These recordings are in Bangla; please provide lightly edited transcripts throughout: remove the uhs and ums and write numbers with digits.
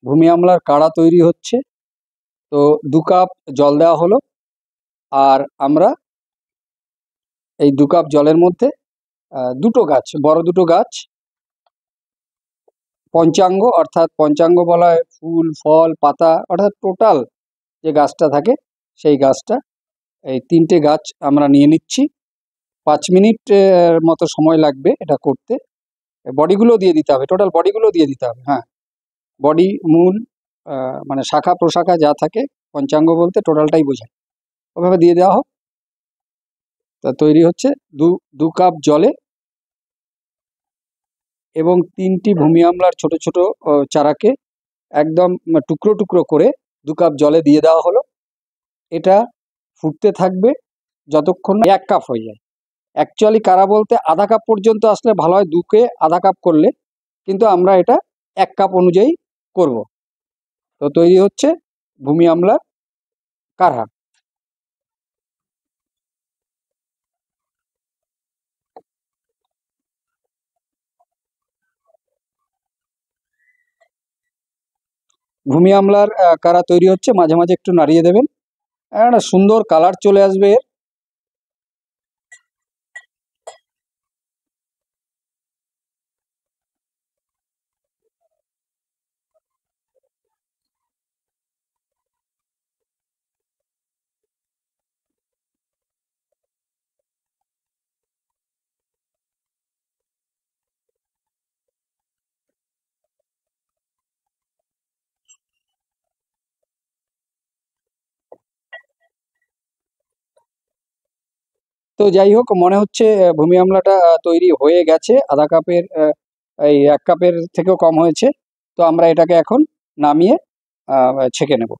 ভূমি আমলার কাড়া তৈরি হচ্ছে। তো 2 কাপ জল দেওয়া হলো, আর আমরা এই 2 কাপ জলের মধ্যে দুটো গাছ, বড় দুটো গাছ, পঞ্চাঙ্গ, অর্থাৎ পঞ্চাঙ্গ বলা হয় ফুল ফল পাতা অর্থাৎ টোটাল যে গাছটা থাকে সেই গাছটা, এই 3টে গাছ আমরা নিয়ে নিচ্ছি। 5 মিনিট মতো সময় লাগবে এটা করতে। বডিগুলো দিয়ে দিতে হবে, টোটাল বডিগুলো দিয়ে দিতে হবে। হ্যাঁ, বডি, মূল, মানে শাখা প্রশাখা যা থাকে, পঞ্চাঙ্গ বলতে টোটালটাই বোঝায়, ওভাবে দিয়ে দেওয়া হোক। তা তৈরি হচ্ছে 2 কাপ জলে, এবং 3টি ভূমি আমলার ছোট ছোট চারাকে একদম টুকরো টুকরো করে 2 কাপ জলে দিয়ে দেওয়া হলো। এটা ফুটতে থাকবে যতক্ষণ না 1 কাপ হয়ে যায়। অ্যাকচুয়ালি কারা বলতে আধা কাপ পর্যন্ত আসলে ভালো হয়, 2কে আধা কাপ করলে, কিন্তু আমরা এটা 1 কাপ অনুযায়ী করব। তো তৈরি হচ্ছে ভূমি আমলার কাড়া। ভূমি আমলার কাড়া তৈরি হচ্ছে, মাঝে মাঝে একটু নাড়িয়ে দেবেন, একটা সুন্দর কালার চলে আসবে এর। তো যাই হোক, মনে হচ্ছে ভূমি আমলাটা তৈরি হয়ে গেছে। আধা কাপের এই 1 কাপের থেকেও কম হয়েছে। তো আমরা এটাকে এখন নামিয়ে ছেঁকে নেব।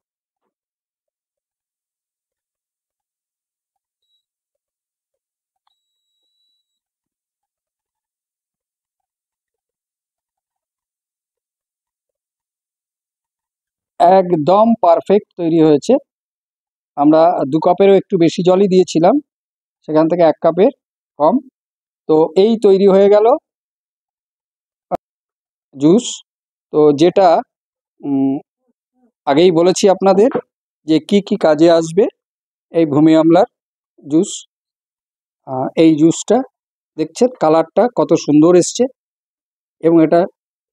একদম পারফেক্ট তৈরি হয়েছে। আমরা 2 কাপেরও একটু বেশি জলই দিয়েছিলাম, সেখান থেকে 1 কাপের কম। তো এই তৈরি হয়ে গেল জুস। তো যেটা আগেই বলেছি আপনাদের যে কি কি কাজে আসবে এই ভূমি আমলার জুস। এই জুসটা দেখছেন কালারটা কত সুন্দর এসছে, এবং এটা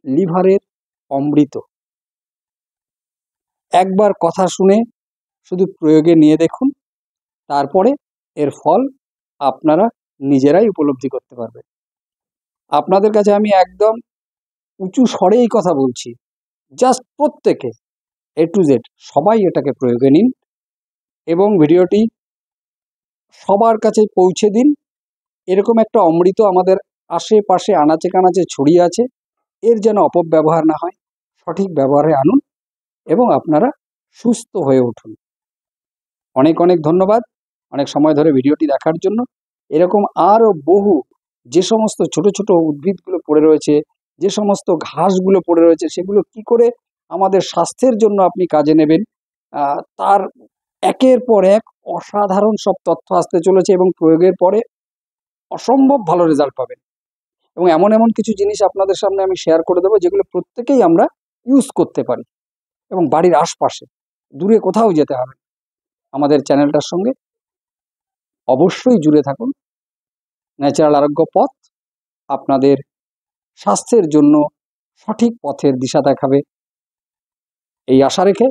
লিভারের অমৃত। একবার কথা শুনে শুধু প্রয়োগে নিয়ে দেখুন, তারপরে এর ফল আপনারা নিজেরাই উপলব্ধি করতে পারবেন। আপনাদের কাছে আমি একদম উঁচু স্বরে এই কথা বলছি, জাস্ট প্রত্যেকে A to Z সবাই এটাকে প্রয়োগে নিন, এবং ভিডিওটি সবার কাছে পৌঁছে দিন। এরকম একটা অমৃত আমাদের আশেপাশে আনাচে কানাচে ছড়িয়ে আছে, এর যেন অপব্যবহার না হয়, সঠিক ব্যবহারে আনুন এবং আপনারা সুস্থ হয়ে উঠুন। অনেক অনেক ধন্যবাদ অনেক সময় ধরে ভিডিওটি দেখার জন্য। এরকম আরও বহু যে সমস্ত ছোট ছোট উদ্ভিদগুলো পড়ে রয়েছে, যে সমস্ত ঘাসগুলো পড়ে রয়েছে, সেগুলো কি করে আমাদের স্বাস্থ্যের জন্য আপনি কাজে নেবেন, তার একের পর এক অসাধারণ সব তথ্য আসতে চলেছে, এবং প্রয়োগের পরে অসম্ভব ভালো রেজাল্ট পাবেন। এবং এমন এমন কিছু জিনিস আপনাদের সামনে আমি শেয়ার করে দেবো যেগুলো প্রত্যেকেই আমরা ইউজ করতে পারি, এবং বাড়ির আশপাশে, দূরে কোথাও যেতে হবে। আমাদের চ্যানেলটার সঙ্গে অবশ্যই জুড়ে থাকুন। ন্যাচারাল আরোগ্য পথ আপনাদের স্বাস্থ্যের জন্য সঠিক পথের দিশা দেখাবে, এই আশা রেখে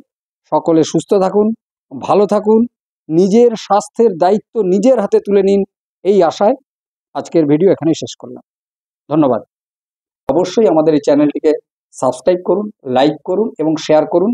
সকলে সুস্থ থাকুন, ভালো থাকুন, নিজের স্বাস্থ্যের দায়িত্ব নিজের হাতে তুলে নিন, এই আশায় আজকের ভিডিও এখানেই শেষ করলাম। ধন্যবাদ। অবশ্যই আমাদের এই চ্যানেলটিকে সাবস্ক্রাইব করুন, লাইক করুন এবং শেয়ার করুন।